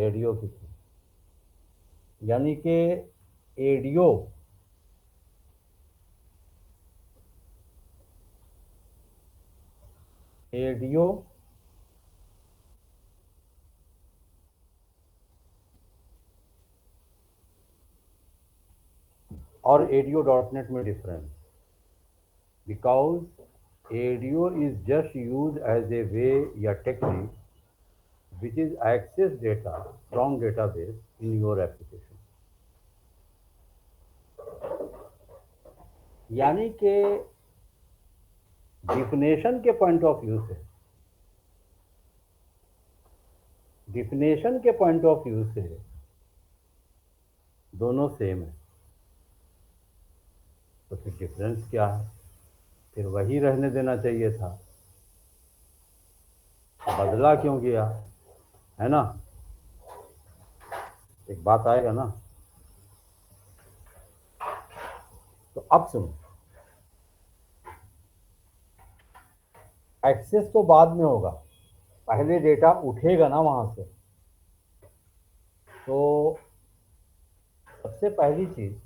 Radio की थी, यानी कि एडियो एडियो और एडियो डॉट नेट में difference, because ADO is just use as a way या technique which is access data from database in your application। यानी कि डिफिनेशन के पॉइंट ऑफ व्यू से दोनों सेम है, तो फिर डिफरेंस क्या है? फिर वही रहने देना चाहिए था, बदला क्यों गया, है ना? एक बात आएगा ना। तो अब सुनो, एक्सेस तो बाद में होगा, पहले डेटा उठेगा ना वहां से। तो सबसे पहली चीज,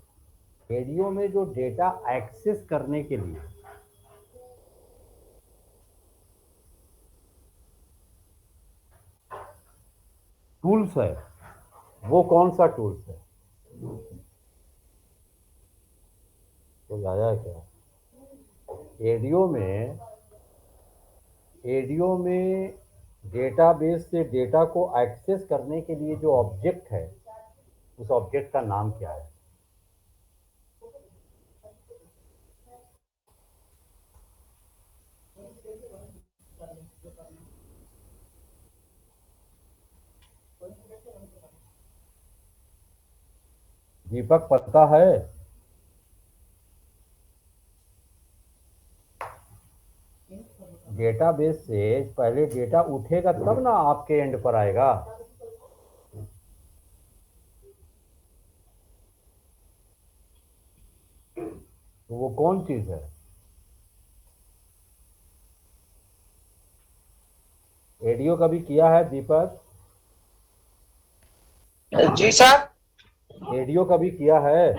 रेडियो में जो डेटा एक्सेस करने के लिए टूल्स है, वो कौन सा टूल्स है? तो आया क्या? एडियो में डेटाबेस से डेटा को एक्सेस करने के लिए जो ऑब्जेक्ट है, उस ऑब्जेक्ट का नाम क्या है? दीपक पता है? डेटाबेस से पहले डेटा उठेगा तब ना आपके एंड पर आएगा। तो वो कौन चीज है? एडियो कभी किया है दीपक? जी सर। एडियो कभी किया है?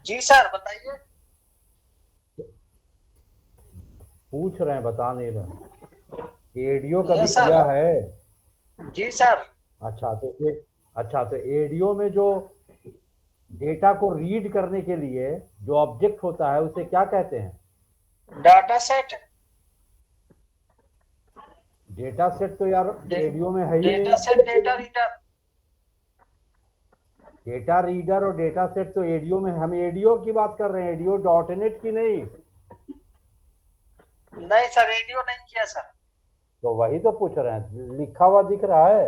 जी सर, बताइए। पूछ रहे हैं, बता नहीं रहे। एडियो कभी यस सर। किया है? जी सर। अच्छा तो एडियो में जो डेटा को रीड करने के लिए जो ऑब्जेक्ट होता है उसे क्या कहते हैं? Data set. डेटा सेट तो यार एडियो में है ही नहीं। Data set, data reader. Data reader और डेटा सेट तो एडियो में, हम एडियो की बात कर रहे हैं, एडियो डॉट नेट की नहीं। नहीं सर, रेडियो नहीं किया सर। तो वही तो पूछ रहे हैं, लिखा हुआ दिख रहा है?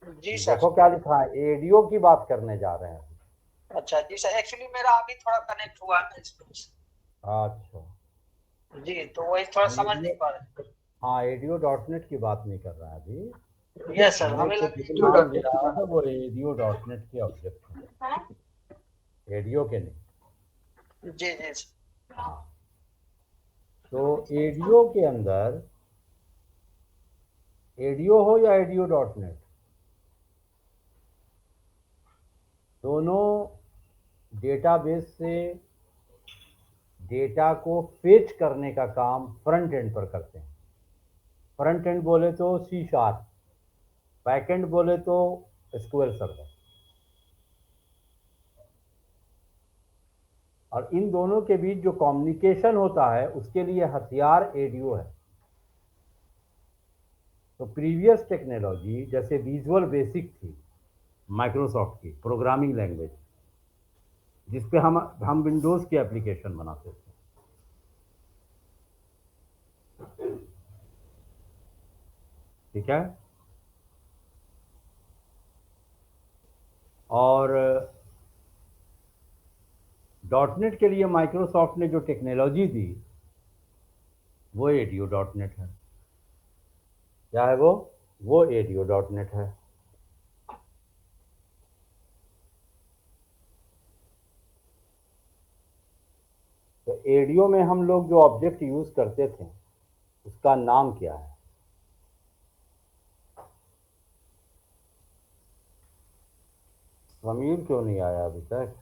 जी सर। देखो क्या लिखा है, एडियो की बात करने जा रहे हैं। अच्छा जी सर, एक्चुअली मेरा अभी थोड़ा कनेक्ट हुआ है इसमें। अच्छा, जी, तो वही थोड़ा समझ नहीं एडियो, पा रहे। हाँ एडियो डॉट नेट की बात नहीं कर रहा है अभी। यस सर, हमें हमें तो लगा जो रेडियो नाम डॉट ले नेट की रहा बात। है वो एडियो डॉट नेट के ऑब्जेक्ट है, एडियो के नहीं। जी जी सर। हाँ, तो एडियो के अंदर, एडियो हो या एडियो डॉट नेट, दोनों डेटाबेस से डेटा को फेच करने का काम फ्रंट एंड पर करते हैं। फ्रंट एंड बोले तो C#, बैक एंड बोले तो एसक्यूएल सर्वर। और इन दोनों के बीच जो कम्युनिकेशन होता है उसके लिए हथियार एडियो है। तो प्रीवियस टेक्नोलॉजी जैसे विजुअल बेसिक थी, माइक्रोसॉफ्ट की प्रोग्रामिंग लैंग्वेज, जिसपे हम विंडोज की एप्लीकेशन बनाते थे। ठीक है? और डॉट नेट के लिए माइक्रोसॉफ्ट ने जो टेक्नोलॉजी दी वो एडियो डॉट नेट है। क्या है वो एडियो डॉट नेट है। तो एडियो में हम लोग जो ऑब्जेक्ट यूज करते थे उसका नाम क्या है? समीर क्यों नहीं आया अभी तक?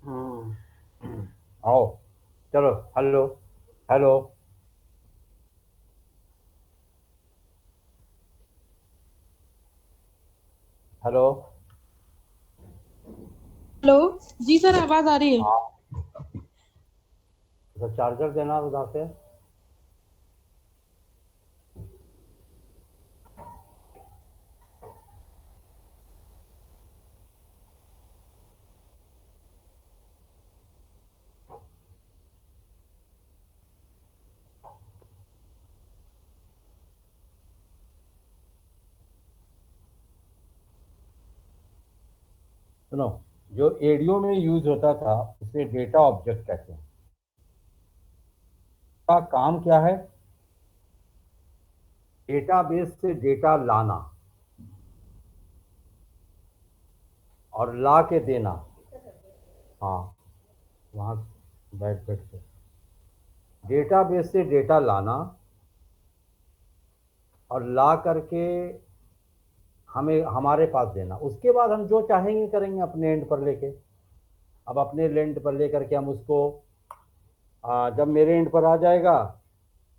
हम्म। आओ, चलो। Hello, hello, hello. हेलो। जी सर, आवाज आ रही है। हाँ, तो चार्जर देना उधर से। सुनो, जो एडियो में यूज होता था उसे डेटा ऑब्जेक्ट कहते हैं। का काम क्या है? डेटाबेस से डेटा लाना और ला के देना। हाँ, वहाँ बैठ बैठ के डेटाबेस से डेटा लाना और ला करके हमें हमारे पास देना। उसके बाद हम जो चाहेंगे करेंगे अपने एंड पर लेके। अब अपने एंड पर लेकर के हम उसको जब मेरे एंड पर आ जाएगा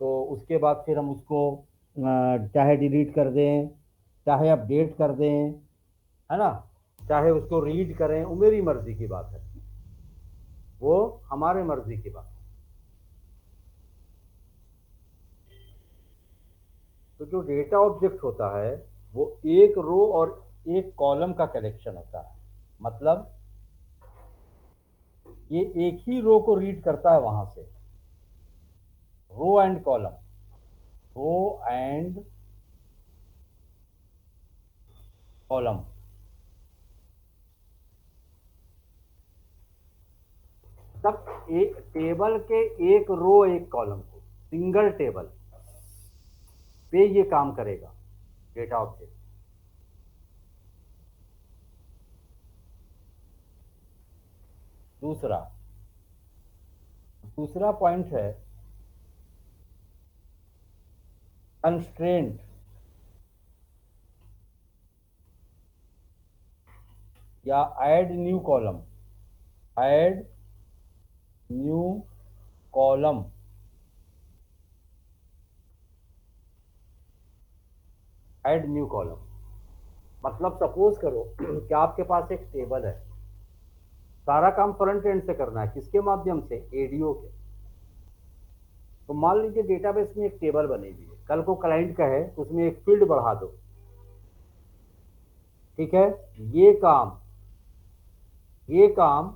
तो उसके बाद फिर हम उसको चाहे डिलीट कर दें, चाहे अपडेट कर दें, है ना, चाहे उसको रीड करें, वो मेरी मर्जी की बात है, वो हमारे मर्जी की बात है। तो जो डेटा ऑब्जेक्ट होता है वो एक रो और एक कॉलम का कलेक्शन होता है। मतलब ये एक ही रो को रीड करता है वहां से। Row and column, row and column, सब एक टेबल के एक रो एक कॉलम को। सिंगल टेबल पे ये काम करेगा डेटा ऑब्जेक्ट। दूसरा पॉइंट है कंस्ट्रेंट या add new column. Add new column add new column मतलब सपोज करो कि आपके पास एक टेबल है, सारा काम फ्रंट एंड से करना है, किसके माध्यम से? एडीओ के। तो मान लीजिए डेटाबेस में एक टेबल बनी हुई है, कल को क्लाइंट कहे उसमें एक फील्ड बढ़ा दो, ठीक है। ये काम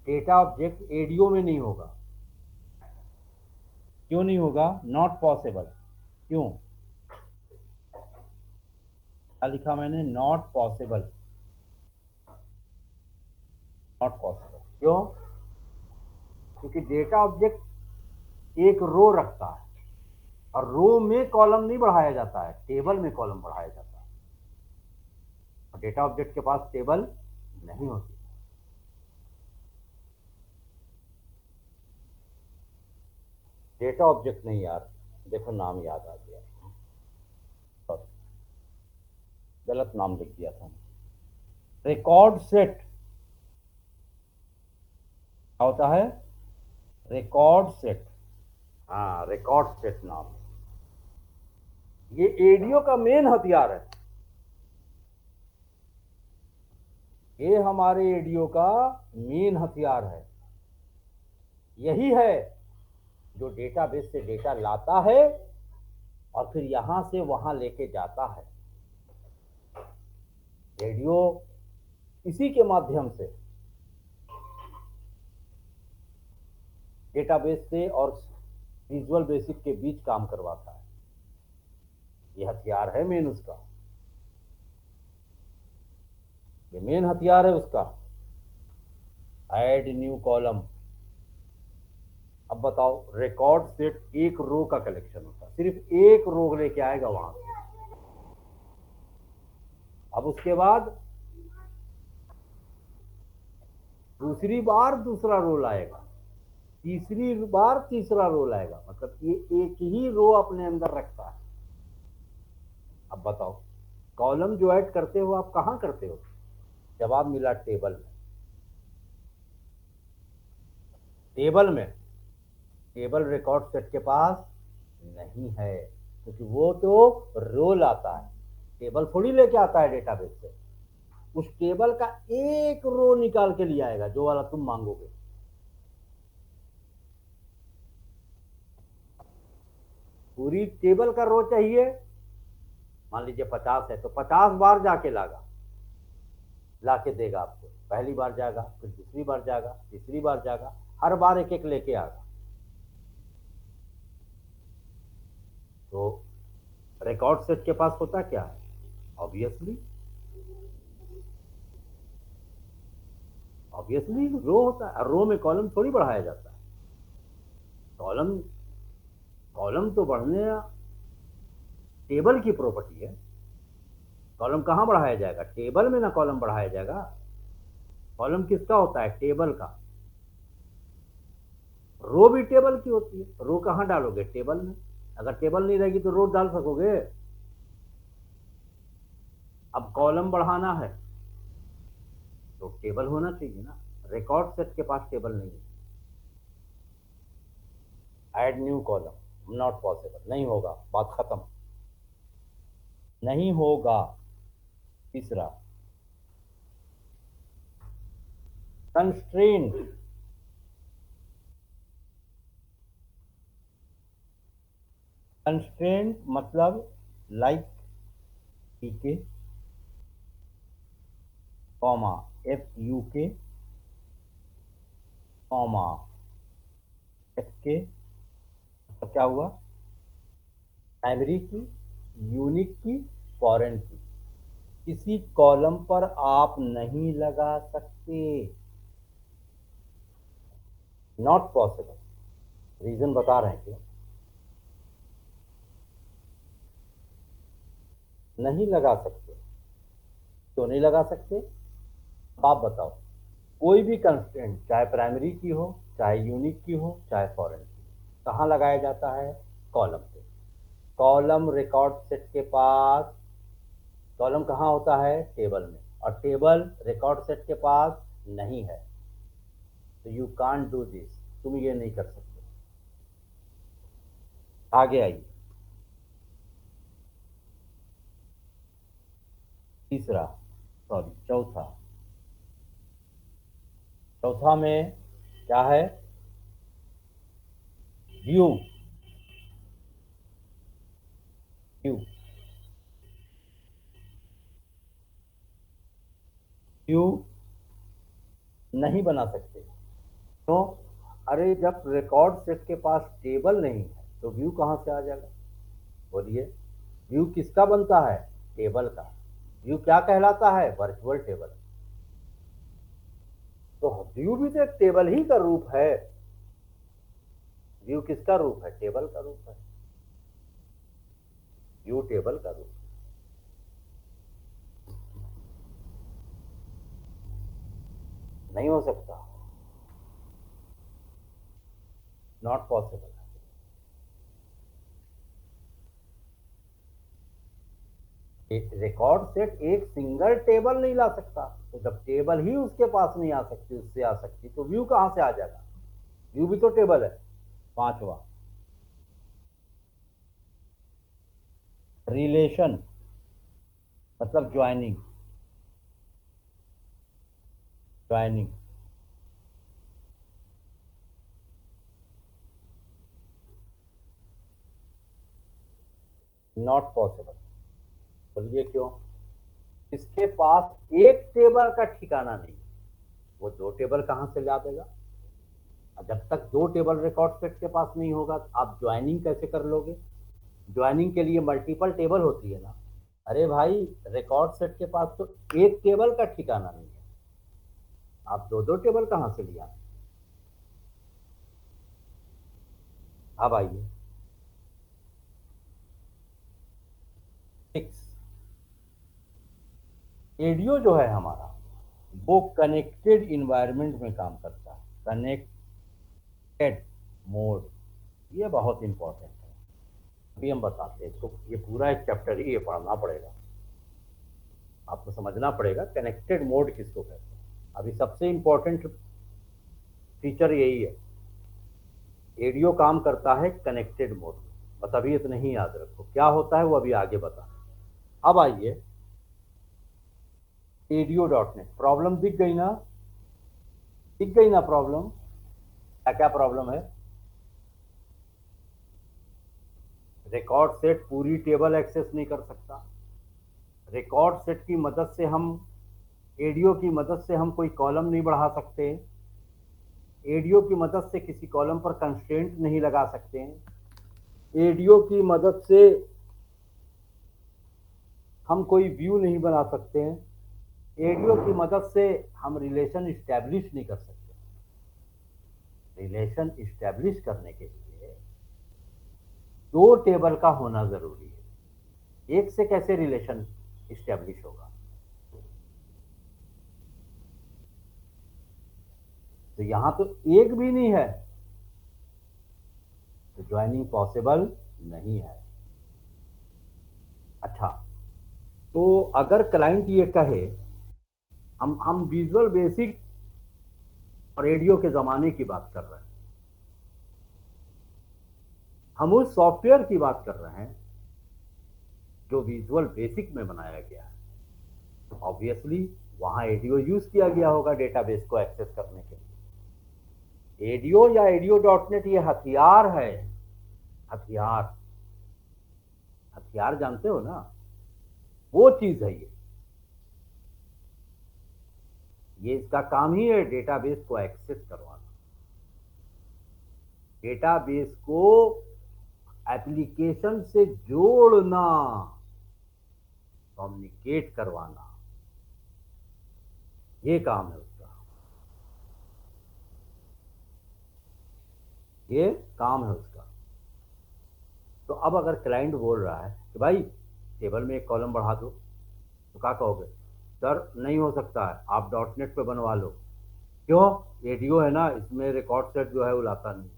डेटा ऑब्जेक्ट एडीओ में नहीं होगा। क्यों नहीं होगा? Not possible. क्यों? क्या लिखा मैंने? Not possible. नॉट पॉसिबल क्यों? क्योंकि डेटा ऑब्जेक्ट एक रो रखता है और रो में कॉलम नहीं बढ़ाया जाता है, टेबल में कॉलम बढ़ाया जाता है। और डेटा ऑब्जेक्ट के पास टेबल नहीं होती। डेटा ऑब्जेक्ट नहीं यार, देखो नाम याद आ गया, सॉरी गलत नाम लिख दिया था। रिकॉर्ड सेट क्या होता है? Record set. हाँ, रिकॉर्ड सेट नाम, ये एडीओ का मेन हथियार है। ये हमारे एडीओ का मेन हथियार है। यही है जो डेटाबेस से डेटा लाता है और फिर यहां से वहां लेके जाता है। रेडियो इसी के माध्यम से डेटाबेस से और विजुअल बेसिक के बीच काम करवाता है। ये हथियार है मेन उसका, ये मेन हथियार है उसका। Add new column. अब बताओ, रिकॉर्ड सेट एक रो का कलेक्शन होता है, सिर्फ एक रो लेके आएगा वहां से। अब उसके बाद दूसरी बार दूसरा रो लाएगा, तीसरी बार तीसरा रो लाएगा, मतलब ये एक ही रो अपने अंदर रखता है। अब बताओ, कॉलम जो ऐड करते हो आप कहां करते हो? जवाब मिला टेबल में। टेबल रिकॉर्ड सेट के पास नहीं है, क्योंकि वो तो रो लाता है, टेबल थोड़ी लेके आता है डेटाबेस से। उस टेबल का एक रो निकाल के ले आएगा जो वाला तुम मांगोगे। पूरी टेबल का रो चाहिए, मान लीजिए 50 है तो 50 बार जाके लाके देगा आपको। पहली बार जाएगा, फिर दूसरी बार जाएगा, तीसरी बार जाएगा, हर बार एक एक लेके आएगा। तो रिकॉर्ड सेट के पास होता क्या है? ऑब्वियसली रो होता है। रो में कॉलम थोड़ी बढ़ाया जाता है। कॉलम तो बढ़ने टेबल की प्रॉपर्टी है। कॉलम कहां बढ़ाया जाएगा? टेबल में ना कॉलम बढ़ाया जाएगा। कॉलम किसका होता है? टेबल का। रो भी टेबल की होती है। रो कहां डालोगे? टेबल में। अगर टेबल नहीं रहेगी तो रो डाल सकोगे? अब कॉलम बढ़ाना है तो टेबल होना चाहिए ना। रिकॉर्ड सेट के पास टेबल नहीं है। Add new column not possible, नहीं होगा, बात खत्म, नहीं होगा। तीसरा, कंस्ट्रेंट। कंस्ट्रेंट मतलब लाइक पीके कॉमा FUK कॉमा FK। तो क्या हुआ? Primary key, unique key, foreign की। किसी कॉलम पर आप नहीं लगा सकते, नॉट पॉसिबल। रीजन बता रहे हैं क्यों नहीं लगा सकते। क्यों नहीं लगा सकते आप बताओ। कोई भी कंस्ट्रेंट चाहे प्राइमरी की हो, चाहे यूनिक की हो, चाहे फॉरेन की हो, कहाँ लगाया जाता है? कॉलम पे। कॉलम रिकॉर्ड सेट के पास, कॉलम कहाँ होता है? टेबल में। और टेबल रिकॉर्ड सेट के पास नहीं है, तो यू कांट डू दिस, तुम ये नहीं कर सकते। आगे आइए, तीसरा, सॉरी चौथा। चौथा में क्या है? व्यू। व्यू व्यू नहीं बना सकते। तो अरे जब रिकॉर्ड सेट के पास टेबल नहीं है तो व्यू कहाँ से आ जाएगा? बोलिए। व्यू किसका बनता है? टेबल का। व्यू क्या कहलाता है? Virtual table. तो व्यू भी तो एक टेबल ही का रूप है। व्यू किसका रूप है? टेबल का रूप है। व्यू टेबल का रूप। नहीं हो सकता, नॉट पॉसिबल। एक रिकॉर्ड सेट एक सिंगल टेबल नहीं ला सकता, तो जब टेबल ही उसके पास नहीं आ सकती, उससे आ सकती, तो व्यू कहां से आ जाएगा? व्यू भी तो टेबल है। पांचवा, रिलेशन मतलब ज्वाइनिंग। Joining not possible. बोलिए क्यों? इसके पास एक टेबल का ठिकाना नहीं, वो दो टेबल कहां से ला देगा? जब तक दो टेबल रिकॉर्ड सेट के पास नहीं होगा आप ज्वाइनिंग कैसे कर लोगे? ज्वाइनिंग के लिए मल्टीपल टेबल होती है ना। अरे भाई, रिकॉर्ड सेट के पास तो एक टेबल का ठिकाना नहीं है, आप दो दो टेबल कहां से लिया? अब आइए, सिक्स। एडियो जो है हमारा, वो कनेक्टेड इन्वायरमेंट में काम करता है। कनेक्टेड मोड, ये बहुत इंपॉर्टेंट है। अभी हम बताते हैं इसको, ये पूरा एक चैप्टर ही ये पढ़ना पड़ेगा, आपको समझना पड़ेगा कनेक्टेड मोड किसको कहते हैं। अभी सबसे इंपॉर्टेंट फीचर यही है, एडियो काम करता है कनेक्टेड मोड में। बस अभी इतना ही याद रखो, क्या होता है वो अभी आगे बता। अब आइए, एडियो डॉट नेट। प्रॉब्लम दिख गई ना? दिख गई ना प्रॉब्लम? क्या क्या प्रॉब्लम है? रिकॉर्ड सेट पूरी टेबल एक्सेस नहीं कर सकता। रिकॉर्ड सेट की मदद से हम, एडियो की मदद से हम कोई कॉलम नहीं बढ़ा सकते। एडियो की मदद से किसी कॉलम पर कंस्ट्रेंट नहीं लगा सकते हैं। एडियो की मदद से हम कोई व्यू नहीं बना सकते हैं। एडियो की मदद से हम रिलेशन इस्टेब्लिश नहीं कर सकते। रिलेशन इस्टेब्लिश करने के लिए दो टेबल का होना जरूरी है। एक से कैसे रिलेशन इस्टेब्लिश होगा? तो यहां तो एक भी नहीं है, तो ज्वाइनिंग पॉसिबल नहीं है। अच्छा, तो अगर क्लाइंट ये कहे, हम विजुअल बेसिक और रेडियो के जमाने की बात कर रहे हैं, हम उस सॉफ्टवेयर की बात कर रहे हैं जो विजुअल बेसिक में बनाया गया है। तो ऑब्वियसली वहां एडियो यूज किया गया होगा डेटाबेस को एक्सेस करने के लिए। एडियो या एडियो डॉट नेट ये हथियार है। हथियार, हथियार जानते हो ना, वो चीज है ये इसका काम ही है डेटाबेस को एक्सेस करवाना, डेटाबेस को एप्लीकेशन से जोड़ना, कम्युनिकेट करवाना, ये काम है उसका। ये काम है उसका। तो अब अगर क्लाइंट बोल रहा है कि भाई टेबल में एक कॉलम बढ़ा दो, तो क्या कहोगे? सर नहीं हो सकता है, आप डॉट नेट पे बनवा लो। क्यों? एडीओ है ना, इसमें रिकॉर्ड सेट जो है वो लाता नहीं,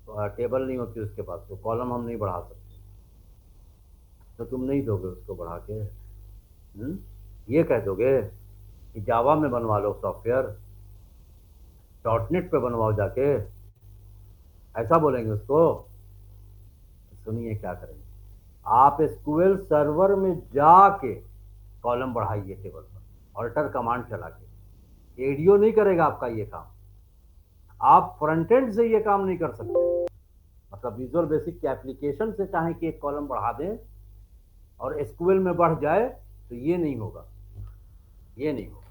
तो टेबल नहीं होती उसके पास, तो कॉलम हम नहीं बढ़ा सकते। तो तुम नहीं दोगे उसको बढ़ा के? ये कह दोगे कि जावा में बनवा लो सॉफ्टवेयर, डॉट नेट पे बनवाओ जाके, ऐसा बोलेंगे उसको? सुनिए क्या करेंगे, आप एसक्यूएल सर्वर में जाके कॉलम बढ़ाइए टेबल पर, ऑल्टर कमांड चला के। एडीओ नहीं करेगा आपका ये काम, आप फ्रंट एंड से ये काम नहीं कर सकते। मतलब विजुअल बेसिक के एप्लीकेशन से चाहे कि एक कॉलम बढ़ा दें और एसक्यूएल में बढ़ जाए, तो ये नहीं होगा, ये नहीं होगा।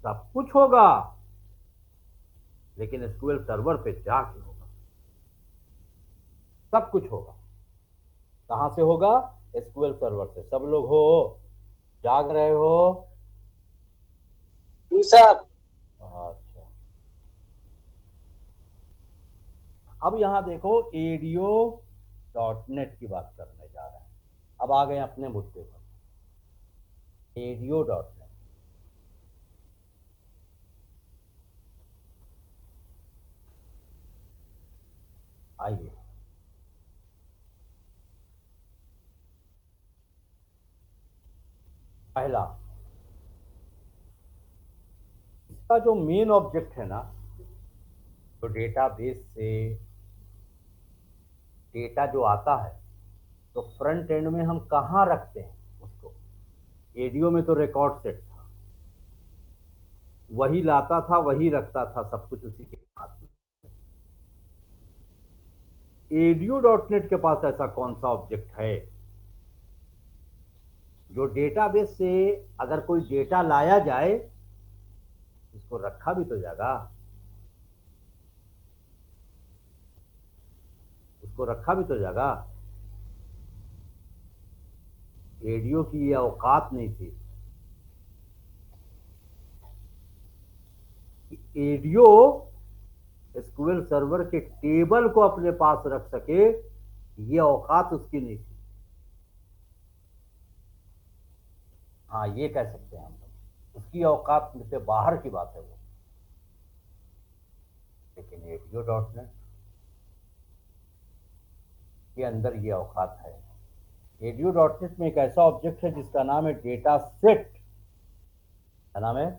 सब कुछ होगा लेकिन एसक्यूएल सर्वर पे जाके होगा, सब कुछ होगा। कहां से होगा? एसक्यूएल सर्वर से। सब लोग हो, जाग रहे हो? जी सर। अच्छा, अब यहां देखो, एडीओ डॉट नेट की बात करने जा रहे हैं। अब आ गए अपने मुद्दे पर, एडीओ डॉट नेट। आइए, पहला, इसका जो मेन ऑब्जेक्ट है ना, तो डेटाबेस से डेटा जो आता है, तो फ्रंट एंड में हम कहाँ रखते हैं उसको? एडीओ में तो रिकॉर्ड सेट था, वही लाता था, वही रखता था, सब कुछ उसी के पास। एडीओ डॉट नेट के पास ऐसा कौन सा ऑब्जेक्ट है जो डेटाबेस से अगर कोई डेटा लाया जाए, इसको रखा भी तो जाएगा, उसको रखा भी तो जाएगा। एडीओ की ये औकात नहीं थी कि एडीओ एसक्यूएल सर्वर के टेबल को अपने पास रख सके, ये औकात उसकी नहीं थी। हाँ, ये कह सकते हैं हम लोग, उसकी औकात में से बाहर की बात है वो। लेकिन एडीओ डॉट नेट के अंदर ये औकात है। एडीओ डॉट नेट में एक ऐसा ऑब्जेक्ट है जिसका नाम है डेटा सेट। क्या नाम है?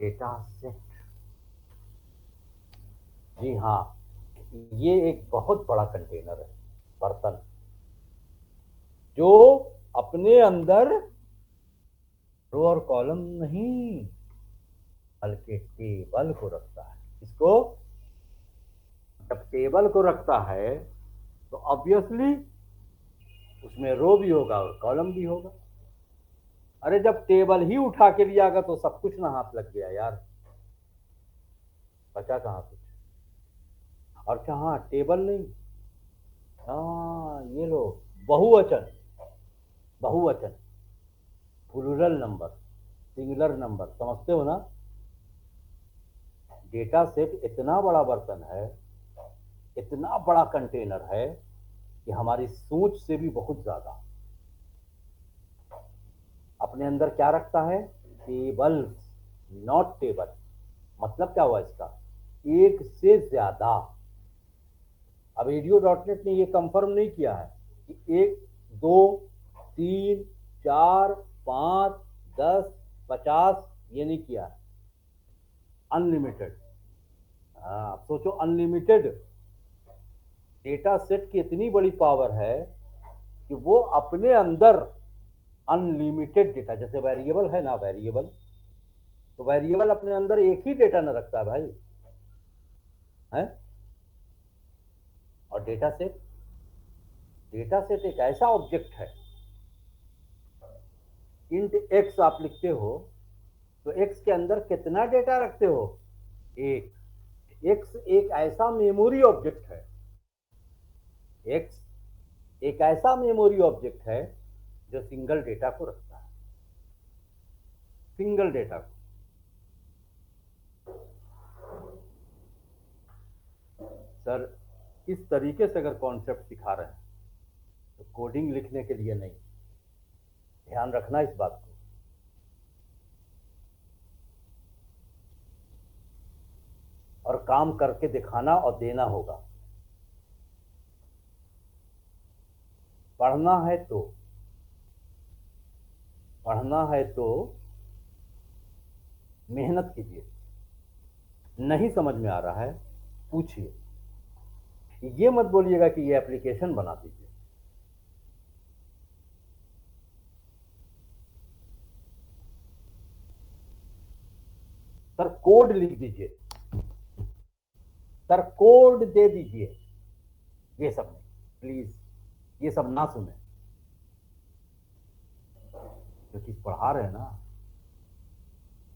Data set. जी हाँ, ये एक बहुत बड़ा कंटेनर है, बर्तन, जो अपने अंदर रो और कॉलम नहीं, बल्कि टेबल को रखता है। इसको जब टेबल को रखता है तो ऑब्वियसली उसमें रो भी होगा और कॉलम भी होगा। अरे जब टेबल ही उठा के लियागा तो सब कुछ ना हाथ लग गया यार, बचा कहाँ कुछ? और क्या? हाँ, टेबल नहीं, हाँ ये लो, बहुवचन, बहुवचन, प्लूरल नंबर, सिंगुलर नंबर, समझते हो ना? डेटा सेट इतना बड़ा बर्तन है, इतना बड़ा कंटेनर है कि हमारी सोच से भी बहुत ज्यादा। अपने अंदर क्या रखता है? Table, not table. मतलब क्या हुआ इसका? एक से ज्यादा। अब एडीओ डॉट नेट ने ये कंफर्म नहीं किया है कि 1, 2, 3, 4, 5, 10, 50, ये नहीं किया है। अनलिमिटेड। हाँ, सोचो, अनलिमिटेड डेटा सेट की इतनी बड़ी पावर है कि वो अपने अंदर अनलिमिटेड डेटा, जैसे वेरिएबल है ना, वेरिएबल, तो वेरिएबल अपने अंदर एक ही डेटा न रखता है भाई, है? और डेटा सेट, डेटा सेट एक ऐसा ऑब्जेक्ट है, इंट एक्स आप लिखते हो तो एक्स के अंदर कितना डेटा रखते हो? एक। एक्स एक ऐसा मेमोरी ऑब्जेक्ट है, एक्स एक ऐसा मेमोरी ऑब्जेक्ट है जो सिंगल डेटा को रखता है, सिंगल डेटा को। सर इस तरीके से अगर कॉन्सेप्ट सिखा रहे हैं तो कोडिंग लिखने के लिए नहीं, ध्यान रखना इस बात को। और काम करके दिखाना और देना होगा। पढ़ना है तो मेहनत कीजिए। नहीं समझ में आ रहा है पूछिए, ये मत बोलिएगा कि ये एप्लीकेशन बना दीजिए। सर कोड लिख दीजिए, सर कोड दे दीजिए, ये सब नहीं, प्लीज ये सब ना सुने। जो चीज पढ़ा रहे हैं ना,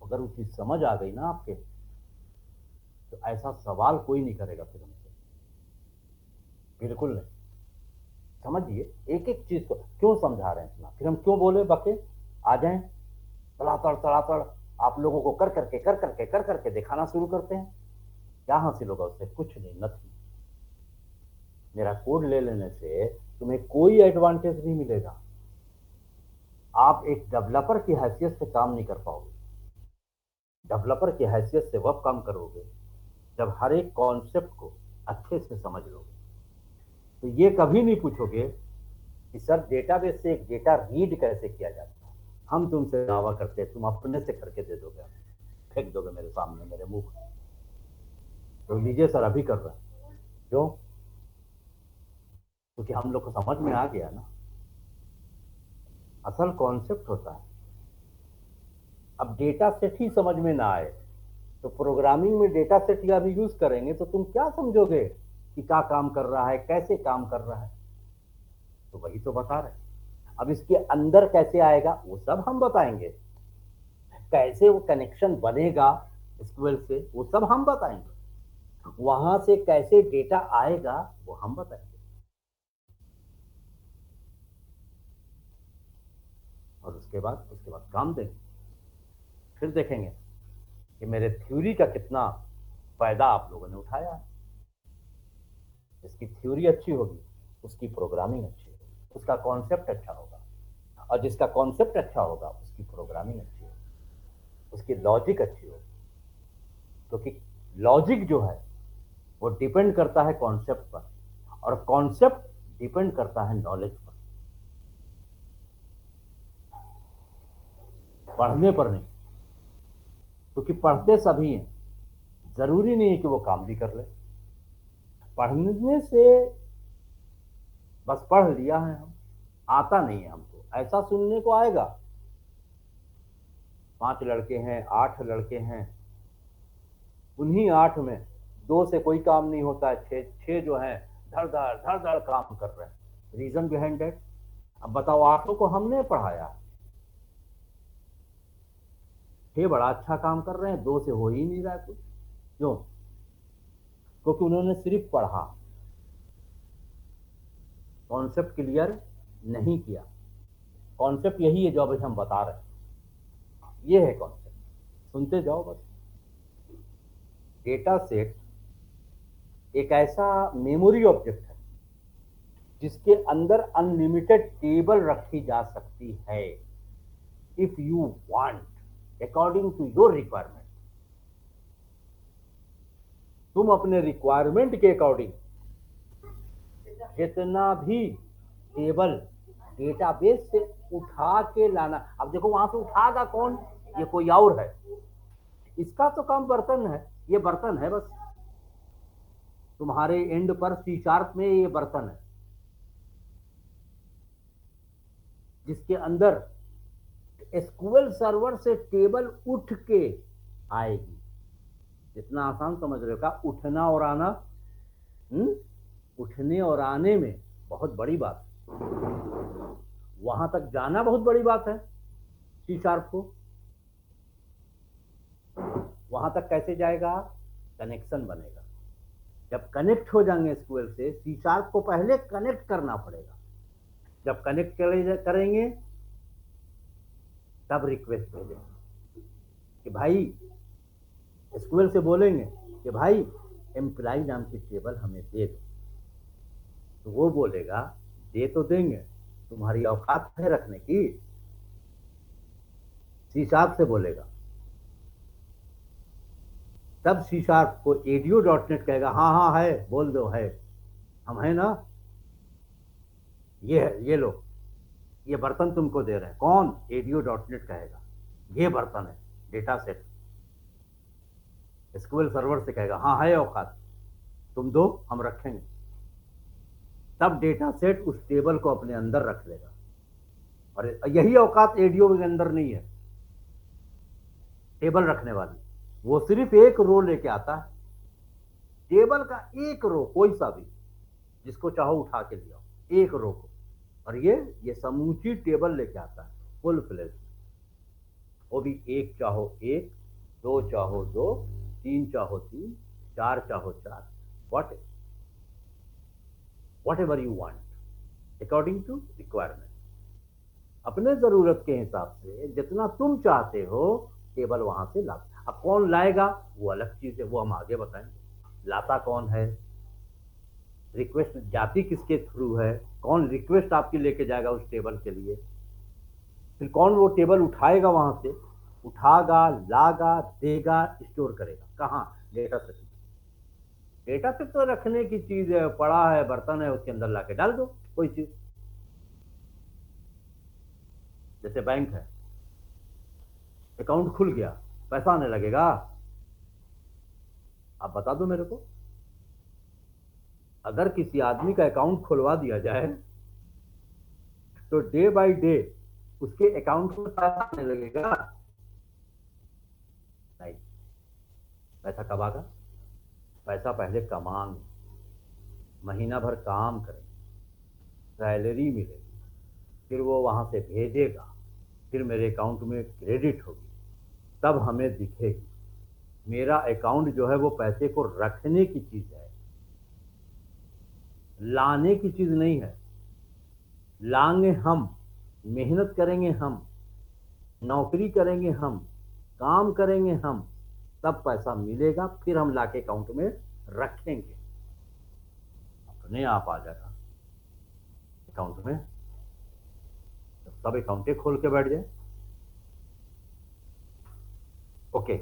अगर वो चीज समझ आ गई ना आपके, तो ऐसा सवाल कोई नहीं करेगा फिर हमसे, बिल्कुल नहीं। समझिए एक एक चीज को क्यों समझा रहे हैं इतना, फिर हम क्यों बोले बके आ जाएं तड़ातड़ आप लोगों को कर करके दिखाना शुरू करते हैं। क्या हासिल होगा उससे? कुछ नहीं, नथिंग। मेरा कोड ले लेने से तुम्हें कोई एडवांटेज नहीं मिलेगा। आप एक डेवलपर की हैसियत से काम नहीं कर पाओगे। डेवलपर की हैसियत से वह काम करोगे जब हर एक कॉन्सेप्ट को अच्छे से समझ लोगे। तो ये कभी नहीं पूछोगे कि सर डेटाबेस से एक डेटा रीड कैसे किया जाता है। हम तुमसे दावा करते हैं, तुम अपने से करके दे दोगे, फेंक दोगे मेरे सामने, मेरे मुंह पर। तो लीजिए सर, अभी कर रहे हैं। क्यों? क्योंकि हम लोग को समझ में आ गया ना, असल कॉन्सेप्ट होता है। अब डेटा सेट ही समझ में ना आए तो प्रोग्रामिंग में डेटा सेट या भी यूज करेंगे तो तुम क्या समझोगे कि क्या काम कर रहा है, कैसे काम कर रहा है? तो वही तो बता रहे हैं। अब इसके अंदर कैसे आएगा वो सब हम बताएंगे, कैसे वो कनेक्शन बनेगा एसक्यूएल से वो सब हम बताएंगे, वहां से कैसे डेटा आएगा वो हम बताएंगे। और उसके बाद काम देंगे। फिर देखेंगे कि मेरे थ्योरी का कितना फायदा आप लोगों ने उठाया है। जिसकी थ्योरी अच्छी होगी उसकी प्रोग्रामिंग अच्छी होगी, उसका कॉन्सेप्ट अच्छा होगा, और जिसका कॉन्सेप्ट अच्छा होगा उसकी प्रोग्रामिंग अच्छी होगी, उसकी लॉजिक अच्छी होगी। क्योंकि लॉजिक जो है वो डिपेंड करता है कॉन्सेप्ट पर, और कॉन्सेप्ट डिपेंड करता है नॉलेज पर, पढ़ने पर नहीं। क्योंकि पढ़ते सभी हैं, जरूरी नहीं है कि वो काम भी कर ले। पढ़ने से बस पढ़ लिया है हम, आता नहीं है हमको, ऐसा सुनने को आएगा। 5 लड़के हैं, 8 लड़के हैं, उन्हीं 8 में 2 से कोई काम नहीं होता है, 6 जो हैं धड़ धड़ काम कर रहे हैं। रीजन बिहाइंड दैट, अब बताओ 8 को हमने पढ़ाया, 6 बड़ा अच्छा काम कर रहे हैं, 2 से हो ही नहीं रहा है कुछ। क्यों? क्योंकि उन्होंने सिर्फ पढ़ा, कॉन्सेप्ट क्लियर नहीं किया। कॉन्सेप्ट यही है जो अभी हम बता रहे हैं, ये है कॉन्सेप्ट, सुनते जाओ बस। डेटा सेट एक ऐसा मेमोरी ऑब्जेक्ट है जिसके अंदर अनलिमिटेड टेबल रखी जा सकती है, if you want, according to your requirement. तुम अपने रिक्वायरमेंट के अकॉर्डिंग जितना भी टेबल डेटाबेस से उठा के लाना। अब देखो वहां से उठागा कौन? ये कोई और है, इसका तो काम बर्तन है, ये बर्तन है बस। तुम्हारे एंड पर C# में ये बर्तन है जिसके अंदर एसक्यूएल सर्वर से टेबल उठ के आएगी। जितना आसान समझ रहे हो, का उठना और आना, उठने और आने में बहुत बड़ी बात है, वहां तक जाना बहुत बड़ी बात है। C# को वहां तक कैसे जाएगा? कनेक्शन बनेगा। जब कनेक्ट हो जाएंगे एसक्यूएल से, C# को पहले कनेक्ट करना पड़ेगा। जब कनेक्ट करेंगे तब रिक्वेस्ट भेजेंगे कि भाई, एसक्यूएल से बोलेंगे कि भाई एम्प्लाई नाम की टेबल हमें दे दो। तो वो बोलेगा दे तो देंगे, तुम्हारी औकात है रखने की? सी शार्प से बोलेगा। तब सी शार्प को एडीओ डॉट नेट कहेगा हाँ हाँ है, बोल दो है, हम है ना, ये है, ये लो, ये बर्तन तुमको दे रहे हैं। कौन? एडीओ डॉट नेट कहेगा ये बर्तन है, डेटा सेट। एसक्यूएल सर्वर से कहेगा हाँ है औकात, तुम दो, हम रखेंगे। तब डेटा सेट उस टेबल को अपने अंदर रख लेगा। और यही औकात एडीओ के अंदर नहीं है टेबल रखने वाली। वो सिर्फ एक रो लेके आता है, टेबल का एक रो, कोई सा भी, जिसको चाहो उठा के ले आओ, एक रो को, और ये समूची टेबल लेके आता है, फुल फ्लेज। वो भी एक चाहो एक, दो चाहो दो, तीन चाहो तीन, चार चाहो चार, whatever you want according to requirement. अपने जरूरत के हिसाब से जितना तुम चाहते हो टेबल वहां से ला। अब कौन लाएगा वो अलग चीज है, वो हम आगे बताएंगे। लाता कौन है, रिक्वेस्ट जाती किसके थ्रू है, कौन रिक्वेस्ट आपकी लेके जाएगा उस टेबल के लिए, फिर कौन वो टेबल उठाएगा, वहां से उठागा, लागा, देगा, स्टोर करेगा कहाँ? Data set. डेटा सेट तो रखने की चीज है, पड़ा है, बर्तन है, उसके अंदर लाके डाल दो कोई चीज। जैसे बैंक है, अकाउंट खुल गया, पैसा आने लगेगा, आप बता दो मेरे को। अगर किसी आदमी का अकाउंट खुलवा दिया जाए तो डे बाय डे उसके अकाउंट में पैसा आने लगेगा? नहीं। पैसा कब आएगा? पैसा पहले कमाएंगे, महीना भर काम करेंगे, सैलरी मिलेगी, फिर वो वहां से भेजेगा, फिर मेरे अकाउंट में क्रेडिट होगी, तब हमें दिखेगी। मेरा अकाउंट जो है वो पैसे को रखने की चीज है, लाने की चीज नहीं है। लाएंगे हम, मेहनत करेंगे हम, नौकरी करेंगे हम, काम करेंगे हम, तब पैसा मिलेगा, फिर हम लाके अकाउंट में रखेंगे, अपने आप आ जाएगा अकाउंट में। सब अकाउंटे खोल के बैठ जाए। ओके,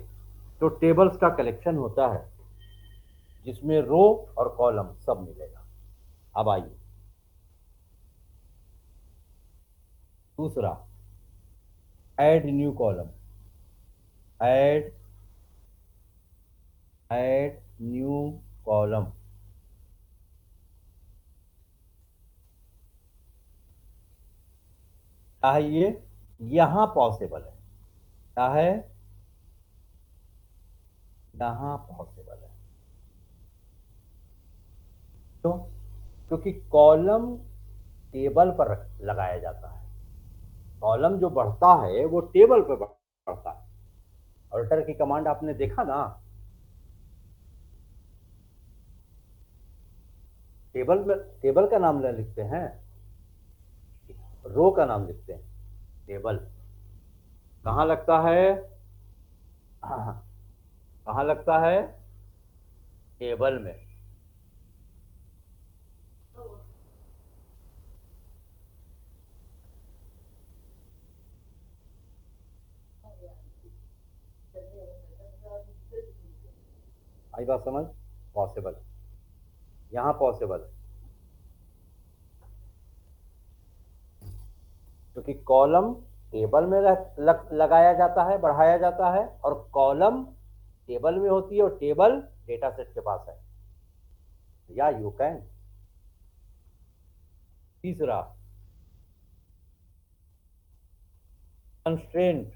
तो टेबल्स का कलेक्शन होता है जिसमें रो और कॉलम सब मिलेगा। अब आइए दूसरा, add new column. Add new column. क्या है ये? यहां पॉसिबल है। क्या है? यहां पॉसिबल है। क्यों? क्योंकि कॉलम टेबल पर लगाया जाता है। कॉलम जो बढ़ता है वो टेबल पर बढ़ता है। अल्टर की कमांड आपने देखा ना, टेबल में टेबल का नाम लिखते हैं, रो का नाम लिखते हैं। टेबल कहाँ लगता है? कहाँ लगता है? टेबल में। आई बात समझ? पॉसिबल, यहां पॉसिबल है क्योंकि कॉलम टेबल में लगाया जाता है, बढ़ाया जाता है, और कॉलम टेबल में होती है और टेबल डेटा सेट के पास है। या यू कैन। तीसरा, constraint.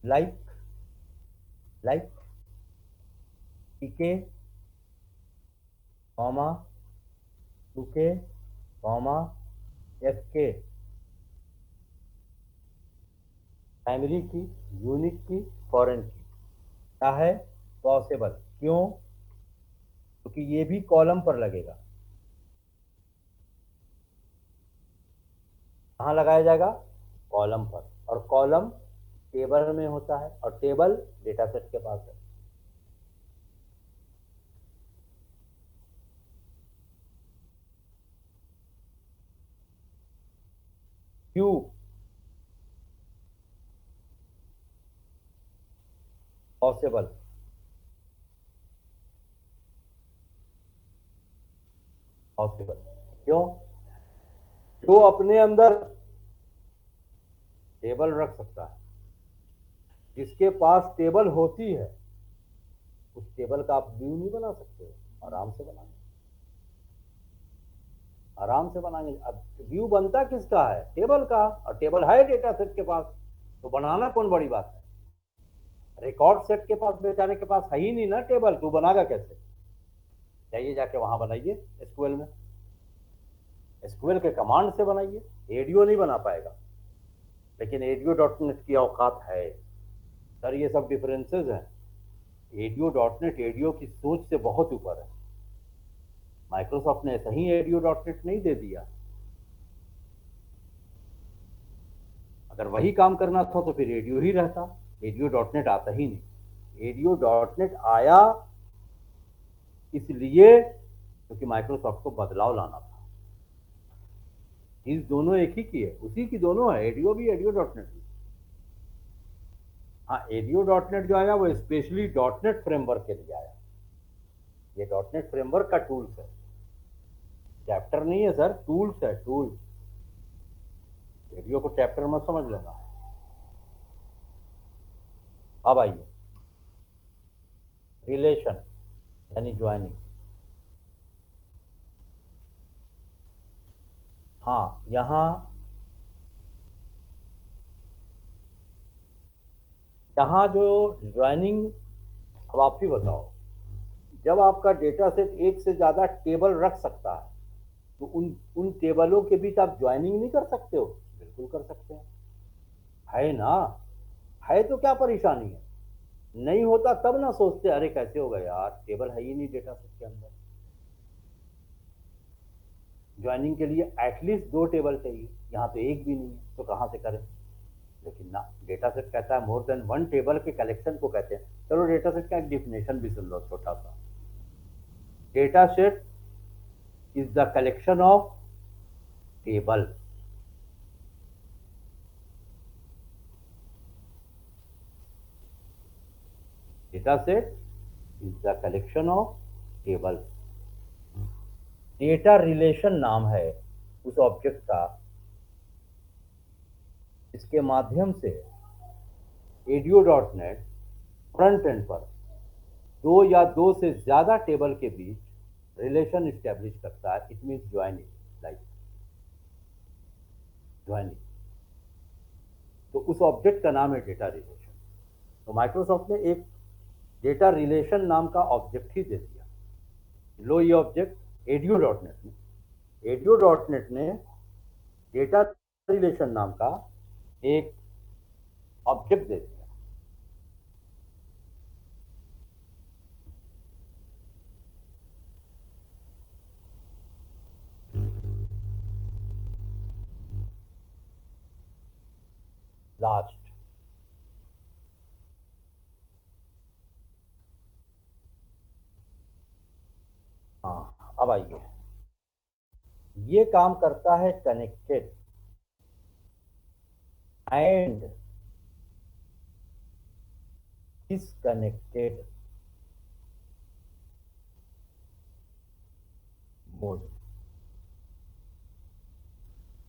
Like PK, comma, UK, comma, FK. Primary key, unique key, foreign key. क्या है? पॉसिबल। क्यों? क्योंकि ये भी कॉलम पर लगेगा। कहाँ लगाया जाएगा? कॉलम पर। और कॉलम टेबल में होता है और टेबल डेटा सेट के पास है। क्यू पॉसिबल, पॉसिबल क्यों? जो अपने अंदर टेबल रख सकता है, जिसके पास टेबल होती है, उस टेबल का आप व्यू नहीं बना सकते? आराम से बनाएंगे, आराम से बनाएंगे। अब व्यू बनता किसका है? टेबल का, और टेबल है डेटा सेट के पास, तो बनाना कौन बड़ी बात है? रिकॉर्ड सेट के पास, बेचारे के पास है ही नहीं ना टेबल, तो बनाएगा कैसे? जाइए जाके वहां बनाइए एसक्यूएल में, एसक्यूएल के कमांड से बनाइए। एडीओ नहीं बना पाएगा, लेकिन एडीओ.नेट की औकात है। सर ये सब डिफरेंसेस हैं। एडीओ.नेट एडीओ की सोच से बहुत ऊपर है। माइक्रोसॉफ्ट ने ऐसा ही एडीओ.नेट नहीं दे दिया। अगर वही काम करना था तो फिर एडीओ ही रहता, एडीओ.नेट आता ही नहीं। एडीओ.नेट आया इसलिए क्योंकि माइक्रोसॉफ्ट को बदलाव लाना था। चीज दोनों एक ही की है, उसी की दोनों है, एडीओ भी एडीओ.नेट भी। हाँ, एडीओ.नेट जो आया वो स्पेशली .नेट फ्रेमवर्क के लिए आया। ये .नेट फ्रेमवर्क का टूल्स है, चैप्टर नहीं है सर, टूल्स है, टूल्स। एडीओ को चैप्टर मत समझ लेना। अब आइए रिलेशन यानी ज्वाइनिंग। हाँ, यहां जो ज्वाइनिंग, अब आप ही बताओ, जब आपका डेटा सेट एक से ज्यादा टेबल रख सकता है तो उन टेबलों के बीच आप ज्वाइनिंग नहीं कर सकते हो? बिल्कुल कर सकते हैं, है ना? है तो क्या परेशानी है? नहीं होता तब ना सोचते अरे कैसे होगा यार, टेबल है ही नहीं डेटा सेट के अंदर। ज्वाइनिंग के लिए एटलीस्ट 2 टेबल चाहिए, यहाँ तो एक भी नहीं है, तो कहाँ से करें? लेकिन ना, डेटा सेट कहता है मोर देन 1 टेबल के कलेक्शन को कहते हैं। चलो डेटा सेट का एक डिफिनेशन भी सुन लो छोटा सा। Data set is the collection of table. Data set is the collection of table. Data relation नाम है उस ऑब्जेक्ट का, इसके माध्यम से एडीओ.नेट फ्रंट एंड पर 2 या 2 से ज्यादा टेबल के बीच रिलेशन स्टैब्लिश करता है। It means joining, like joining. तो उस ऑब्जेक्ट का नाम है डेटा रिलेशन। तो माइक्रोसॉफ्ट ने एक डेटा रिलेशन नाम का ऑब्जेक्ट ही दे दिया। लो, ये ऑब्जेक्ट एडीओ.नेट ने डेटा रिलेशन नाम का एक ऑब्जेक्ट दे दिया। लास्ट, हाँ अब आइए, ये काम करता है कनेक्टेड एंड डिसकनेक्टेड मोड।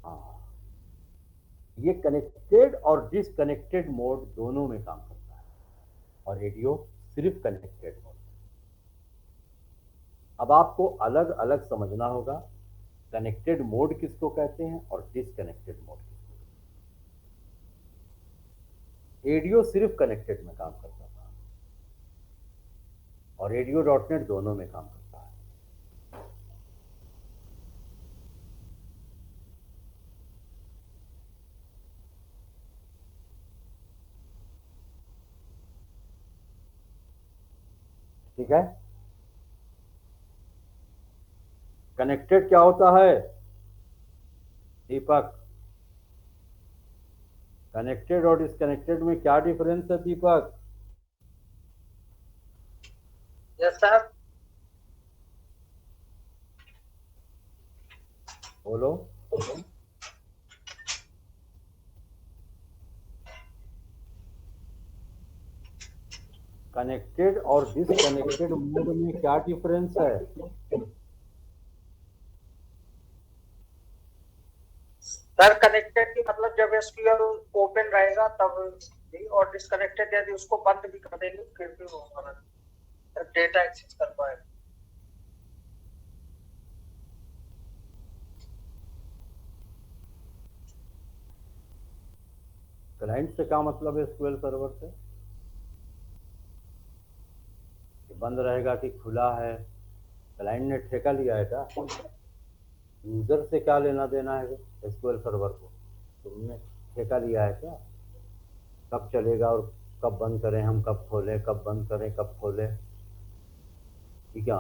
हाँ, ये कनेक्टेड और डिसकनेक्टेड मोड दोनों में काम करता है, और रेडियो सिर्फ कनेक्टेड मोड। अब आपको अलग अलग समझना होगा कनेक्टेड मोड किसको कहते हैं और डिसकनेक्टेड मोड किसको। रेडियो सिर्फ कनेक्टेड में काम करता था और एडीओ.नेट दोनों में काम करता है। ठीक है, कनेक्टेड क्या होता है दीपक? कनेक्टेड और डिसकनेक्टेड में क्या डिफरेंस है दीपक? Yes sir. बोलो। कनेक्टेड और डिसकनेक्टेड मोड में क्या डिफरेंस है? सर कनेक्टेड की मतलब जब एसक्यूएल ओपन रहेगा तब भी, और डिस्कनेक्टेड यदि उसको बंद भी कर देंगे फिर भी वो हमारा डेटा एक्सेस कर पाएगा। क्लाइंट से क्या मतलब है एसक्यूएल सर्वर से? कि बंद रहेगा कि खुला है? क्लाइंट ने ठेका लिया है क्या? यूजर से क्या लेना देना है एसक्यूएल सर्वर को? तुमने ठेका लिया है क्या? कब चलेगा और कब बंद करें, हम कब खोलें, कब बंद करें, कब खोलें, ठीक है?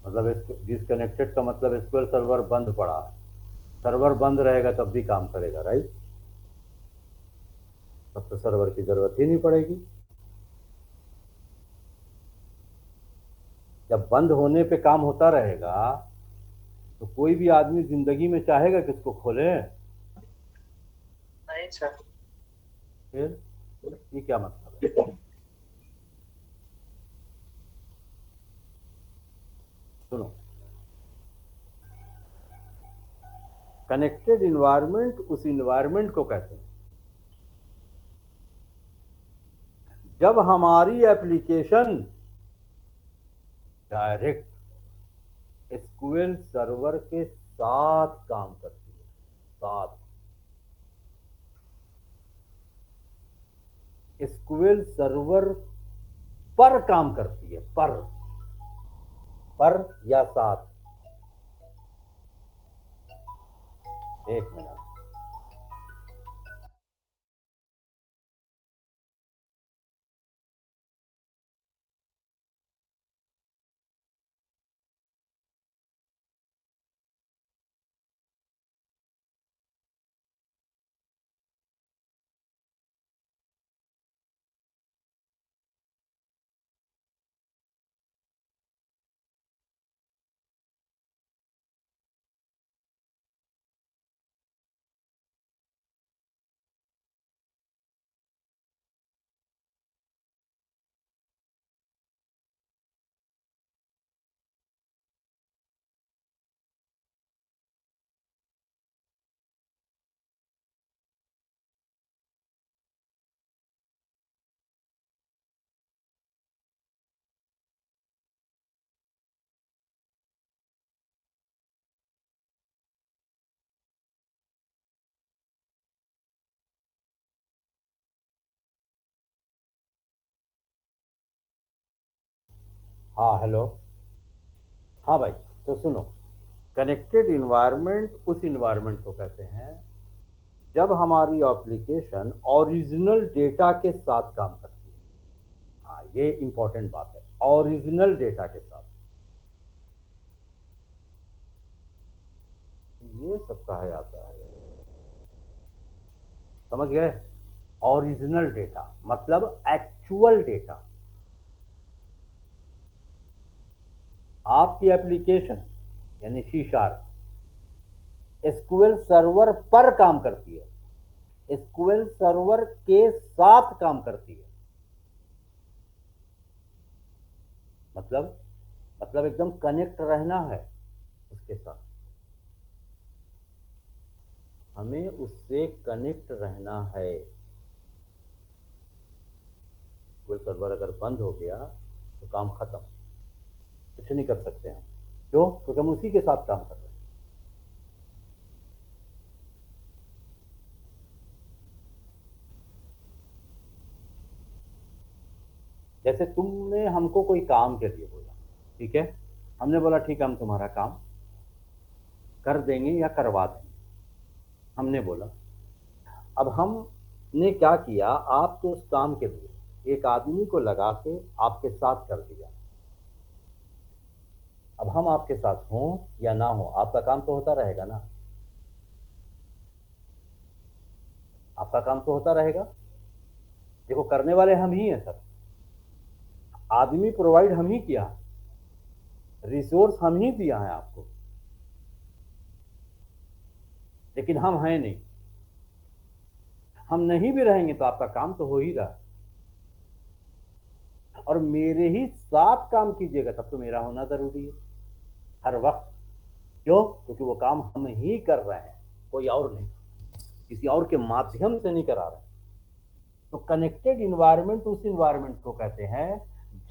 मतलब डिसकनेक्टेड का मतलब एसक्यूएल सर्वर बंद पड़ा है। सर्वर बंद रहेगा तब भी काम करेगा, राइट? तब तो सर्वर की जरूरत ही नहीं पड़ेगी। जब बंद होने पे काम होता रहेगा तो कोई भी आदमी जिंदगी में चाहेगा कि उसको खोले? नहीं सर। फिर ये क्या मतलब है? सुनो, कनेक्टेड इन्वायरमेंट उस इन्वायरमेंट को कहते हैं जब हमारी एप्लीकेशन डायरेक्ट एसक्यूएल सर्वर के साथ काम करती है। साथ एसक्यूएल सर्वर पर काम करती है। पर या साथ? एक मिनट। हाँ हेलो। हाँ भाई, तो सुनो, कनेक्टेड इन्वायरमेंट उस इन्वायरमेंट को कहते हैं जब हमारी एप्लीकेशन ओरिजिनल डेटा के साथ काम करती है। हाँ, ये इंपॉर्टेंट बात है, ओरिजिनल डेटा के साथ। ये सब कहा जाता है, समझ गए? ओरिजिनल डेटा मतलब एक्चुअल डेटा। आपकी एप्लीकेशन यानी सी शार्प एसक्यूएल सर्वर पर काम करती है, एसक्यूएल सर्वर के साथ काम करती है। मतलब एकदम कनेक्ट रहना है उसके साथ, हमें उससे कनेक्ट रहना है। कोई सर्वर अगर बंद हो गया तो काम खत्म, कुछ नहीं कर सकते हम। क्यों? क्योंकि हम उसी के साथ काम कर रहे हैं। जैसे तुमने हमको कोई काम के लिए बोला, ठीक है, हमने बोला ठीक है हम तुम्हारा काम कर देंगे या करवा देंगे, हमने बोला। अब हमने क्या किया, आपके उस काम के लिए एक आदमी को लगा के आपके साथ कर दिया। अब हम आपके साथ हों या ना हो, आपका काम तो होता रहेगा ना। आपका काम तो होता रहेगा। देखो करने वाले हम ही हैं सर, आदमी प्रोवाइड हम ही किया, रिसोर्स हम ही दिया है आपको, लेकिन हम हैं नहीं। हम नहीं भी रहेंगे तो आपका काम तो हो ही रहा, और मेरे ही साथ काम कीजिएगा तब तो मेरा होना जरूरी है हर वक्त। क्यों? क्योंकि वो काम हम ही कर रहे हैं, कोई और नहीं, किसी और के माध्यम से नहीं करा रहे। तो कनेक्टेड इन्वायरमेंट उस इन्वायरमेंट को कहते हैं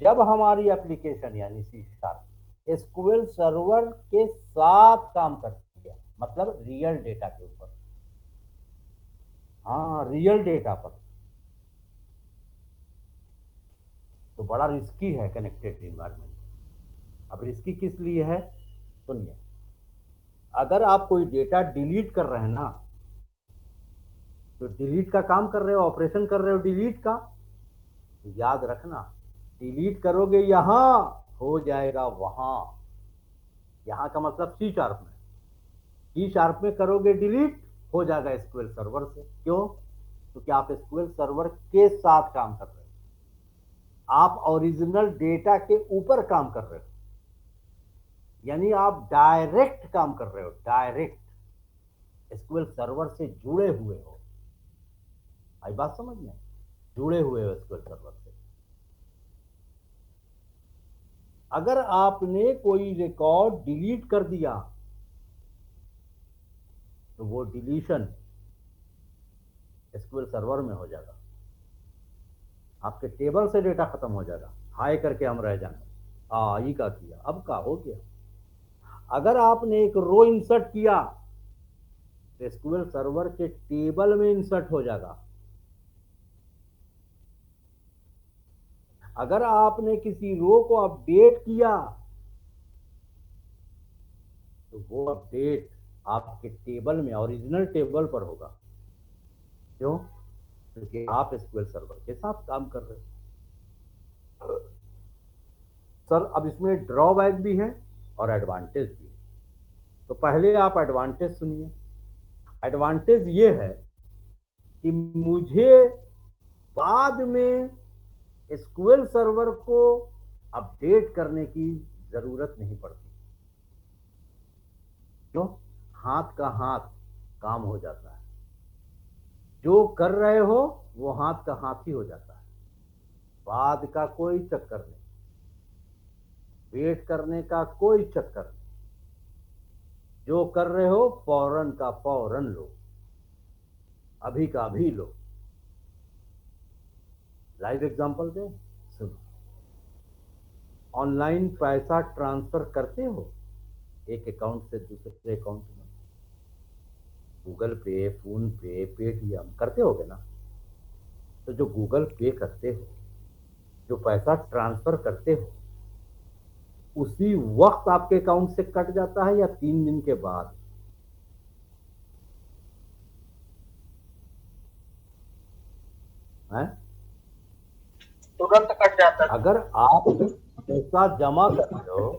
जब हमारी एप्लीकेशन यानी सी शार्प एसक्यूएल सर्वर के साथ काम करती है, मतलब रियल डेटा के ऊपर, हाँ रियल डेटा पर। तो बड़ा रिस्की है कनेक्टेड इन्वायरमेंट। अब रिस्की किस लिए है सुनिए, अगर आप कोई डेटा डिलीट कर रहे हैं ना, तो डिलीट का काम कर रहे हो, ऑपरेशन कर रहे हो डिलीट का, तो याद रखना डिलीट करोगे यहां हो जाएगा वहां। यहां का मतलब सी शार्प में, सी शार्प में करोगे डिलीट हो जाएगा एसक्यूएल सर्वर से। क्यों? क्योंकि आप एसक्यूएल सर्वर के साथ काम कर रहे हो, आप ओरिजिनल डेटा के ऊपर काम कर रहे हो, यानी आप डायरेक्ट काम कर रहे हो, डायरेक्ट एसक्यूएल सर्वर से जुड़े हुए हो। आई बात समझ में? जुड़े हुए हो एसक्यूएल सर्वर से। अगर आपने कोई रिकॉर्ड डिलीट कर दिया तो वो डिलीशन एसक्यूएल सर्वर में हो जाएगा, आपके टेबल से डेटा खत्म हो जाएगा, हाई करके हम रह जाएंगे, ये का किया अब का हो गया। अगर आपने एक रो इंसर्ट किया तो एसक्यूएल सर्वर के टेबल में इंसर्ट हो जाएगा। अगर आपने किसी रो को अपडेट किया तो वो अपडेट आपके टेबल में ओरिजिनल टेबल पर होगा। क्यों? क्योंकि आप एसक्यूएल सर्वर के साथ काम कर रहे हो। सर अब इसमें ड्रॉबैक भी है और एडवांटेज भी है, तो पहले आप एडवांटेज सुनिए। एडवांटेज ये है कि मुझे बाद में एसक्यूएल सर्वर को अपडेट करने की जरूरत नहीं पड़ती। क्यों? हाथ का हाथ काम हो जाता है, जो कर रहे हो वो हाथ का हाथ ही हो जाता है, बाद का कोई चक्कर नहीं, वेट करने का कोई चक्कर नहीं, जो कर रहे हो फौरन का फौरन लो, अभी का अभी लो। लाइव एग्जांपल दे, सुनो। ऑनलाइन पैसा ट्रांसफर करते हो एक अकाउंट से दूसरे अकाउंट में, गूगल पे, फोन पे, पेटीएम करते होगे ना। तो जो गूगल पे करते हो, जो पैसा ट्रांसफर करते हो, उसी वक्त आपके अकाउंट से कट जाता है या 3 दिन के बाद? है तुरंत कट जाता है। अगर आप पैसा जमा कर रहे हो,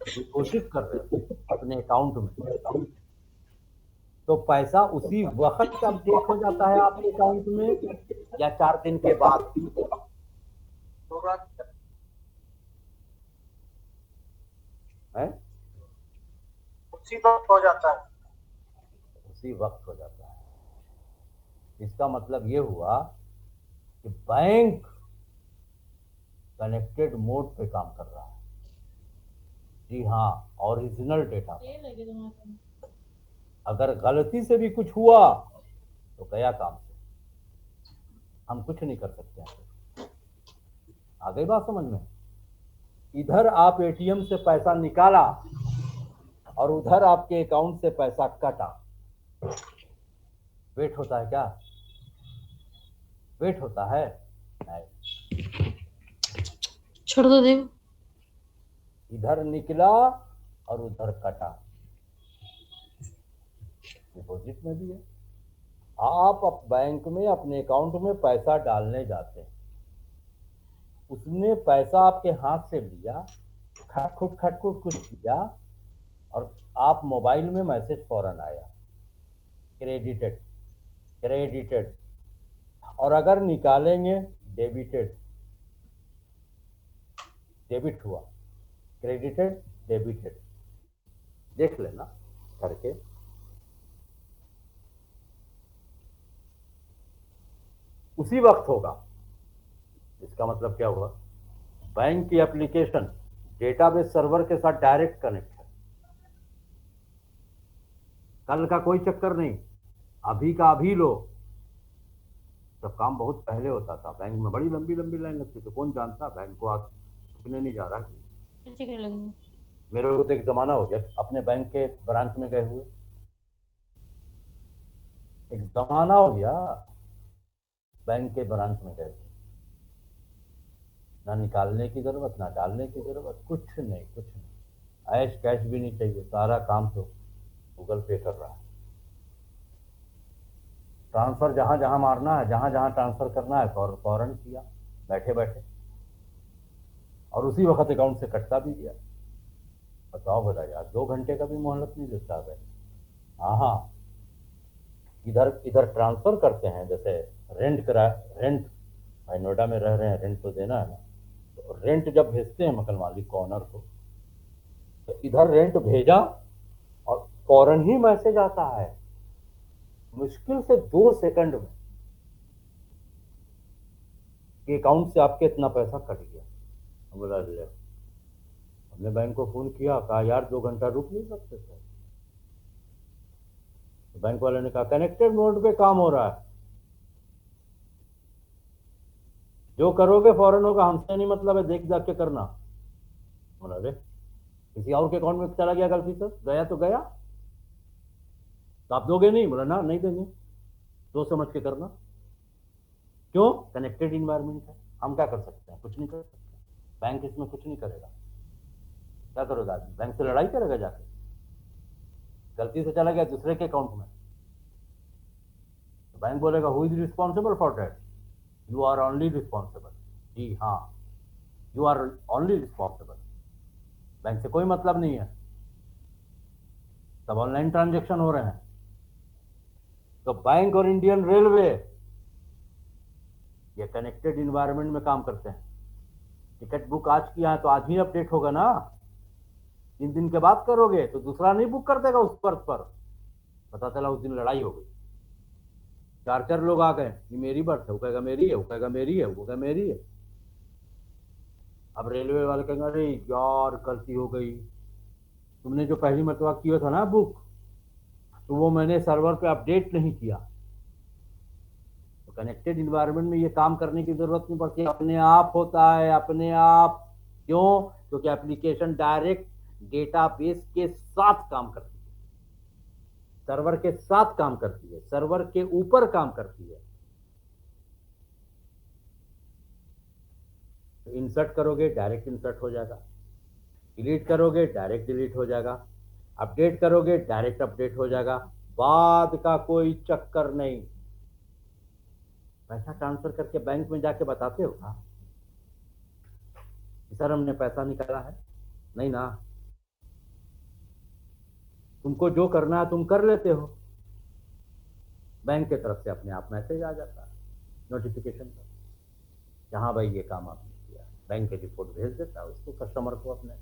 डिपोजिट कर रहे हो अपने अकाउंट में, तो पैसा उसी वक्त अपडेट हो जाता है आपके अकाउंट में या 4 दिन के बाद? तुरंत है उसी वक्त हो जाता है। उसी वक्त हो जाता है। इसका मतलब ये हुआ कि बैंक कनेक्टेड मोड पे काम कर रहा है। जी हाँ, ओरिजिनल डेटा पर। अगर गलती से भी कुछ हुआ तो गया काम से, हम कुछ नहीं कर सकते हैं। आ गई बात समझ में? इधर आप एटीएम से पैसा निकाला और उधर आपके अकाउंट से पैसा कटा, वेट होता है क्या? वेट होता है? नहीं। छोड़ दो देव। इधर निकला और उधर कटा। डिपॉजिट में भी है, आप बैंक में अपने अकाउंट में पैसा डालने जाते हैं, उसने पैसा आपके हाथ से लिया, खटखुट कुछ किया और आप मोबाइल में मैसेज फौरन आया, क्रेडिटेड क्रेडिटेड, और अगर निकालेंगे डेबिटेड, डेबिट हुआ, क्रेडिटेड, डेबिटेड, देख लेना करके। उसी वक्त होगा। इसका मतलब क्या हुआ, बैंक की एप्लीकेशन डेटाबेस सर्वर के साथ डायरेक्ट कनेक्ट है। कल का कोई चक्कर नहीं, अभी का अभी लो। जब काम बहुत पहले होता था, बैंक में बड़ी लंबी लंबी लाइन लगती थी, कौन जानता बैंक को आज छुपने नहीं जा रहा। कैसे कर लगेंगे? मेरे को तो एक जमाना हो गया अपने बैंक के ब्रांच में गए हुए, एक जमाना हो गया बैंक के ब्रांच में गए हुए। ना निकालने की जरूरत, ना डालने की जरूरत, कुछ नहीं, कुछ नहीं। ऐश कैश भी नहीं चाहिए, सारा काम तो गूगल पे कर रहा है। ट्रांसफर जहां जहां मारना है, जहां जहां ट्रांसफर करना है, फौरन किया बैठे बैठे, और उसी वक्त अकाउंट से कटता भी गया। बताओ भला यार, 2 घंटे का भी मोहलत नहीं देता है। हाँ हाँ, इधर इधर ट्रांसफर करते हैं, जैसे रेंट करा, रेंट भाई नोएडा में रह रहे हैं, रेंट तो देना है ना, तो रेंट जब भेजते हैं मकान मालिक को, ऑनर को, तो इधर रेंट भेजा और फौरन ही मैसेज आता है, मुश्किल से 2 सेकंड में, कि अकाउंट से आपके इतना पैसा कट गया। बोला ले, हमने बैंक को फोन किया, कहा यार 2 घंटा रुक नहीं सकते थे। तो बैंक वाले ने कहा कनेक्टेड मोड पे काम हो रहा है, जो करोगे फौरन होगा, हमसे नहीं मतलब है, देख जाके करना। बोला रे, किसी और के अकाउंट में चला गया गलती से, गया तो गया, तो आप दोगे नहीं? बोला ना, नहीं देंगे, सोच समझ के करना। क्यों? कनेक्टेड इन्वायरमेंट है, हम क्या कर सकते हैं? कुछ नहीं कर सकते। बैंक इसमें कुछ नहीं करेगा। क्या करोगे आदमी? बैंक से लड़ाई करेगा जाके? गलती से चला गया दूसरे के अकाउंट में, तो बैंक बोलेगा who is responsible for that? You are only responsible. जी हाँ, you are only responsible, bank से कोई मतलब नहीं है, सब ऑनलाइन ट्रांजेक्शन हो रहे हैं। तो बैंक और इंडियन रेलवे ये कनेक्टेड इन्वायरमेंट में काम करते हैं। टिकट बुक आज किया है तो आज ही अपडेट होगा ना, 3 दिन के बाद करोगे तो दूसरा नहीं बुक कर देगा उस बर्थ पर। पता चला उस दिन लड़ाई हो गई, 4 लोग आ गए, ये मेरी बर्थ है, वो कहेगा मेरी है, वो कहेगा मेरी है, वो कहेगा मेरी है। अब रेलवे वाले कहेंगे अरे यार गलती हो गई, तुमने जो पहली मरतबा किया था ना बुक, तो वो मैंने सर्वर पे अपडेट नहीं किया। तो कनेक्टेड इन्वायरमेंट में ये काम करने की जरूरत नहीं पड़ती, अपने आप होता है, अपने आप। क्यों? क्योंकि एप्लीकेशन डायरेक्ट डेटाबेस के साथ काम करती है, सर्वर के साथ काम करती है, सर्वर के ऊपर काम करती है। तो इंसर्ट करोगे डायरेक्ट इंसर्ट हो जाएगा, डिलीट करोगे डायरेक्ट डिलीट हो जाएगा, अपडेट करोगे डायरेक्ट अपडेट हो जाएगा, बाद का कोई चक्कर नहीं। पैसा ट्रांसफर करके बैंक में जाके बताते हो ना सर हमने पैसा निकाला है? नहीं ना, तुमको जो करना है तुम कर लेते हो, बैंक की तरफ से अपने आप मैसेज आ जाता है नोटिफिकेशन पर, जहाँ भाई ये काम आपने किया, बैंक के रिपोर्ट भेज देता है उसको, कस्टमर को अपने।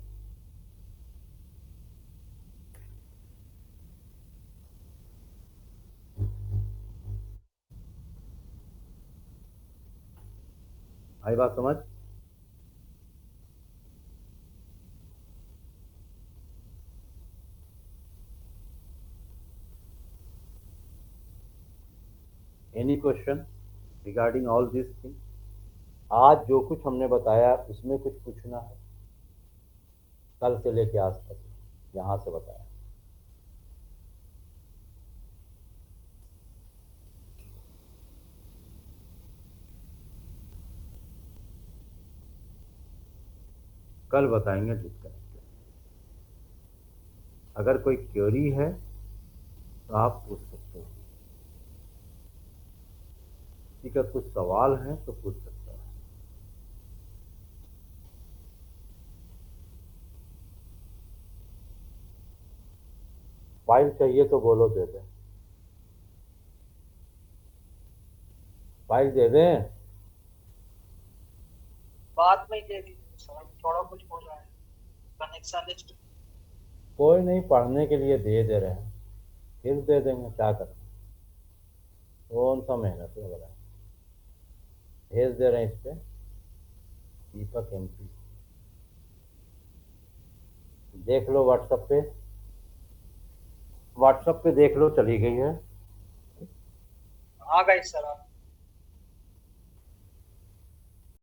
आई बात समझ? Any question regarding all this thing? आज जो कुछ हमने बताया उसमें कुछ पूछना है? कल से लेके आज तक यहाँ से बताया, कल बताएंगे डिस्कनेक्ट। अगर कोई क्वेरी है तो आप पूछ सकते हो, किसी का कुछ सवाल है तो पूछ सकते हो। फाइल चाहिए तो बोलो दे दें। फाइल दे दें? बाद में ही दे दीजिए सर, थोड़ा कुछ हो जाए कनेक्शन लिस्ट। कोई नहीं, पढ़ने के लिए दे रहे हैं, फिर दे देंगे, क्या करें, कौन सा मेहनत लग रहा है। भेज दे रहे हैं इस पे, दीपक MP, देख लो व्हाट्सएप पे देख लो, चली गई है। आ गई सर आप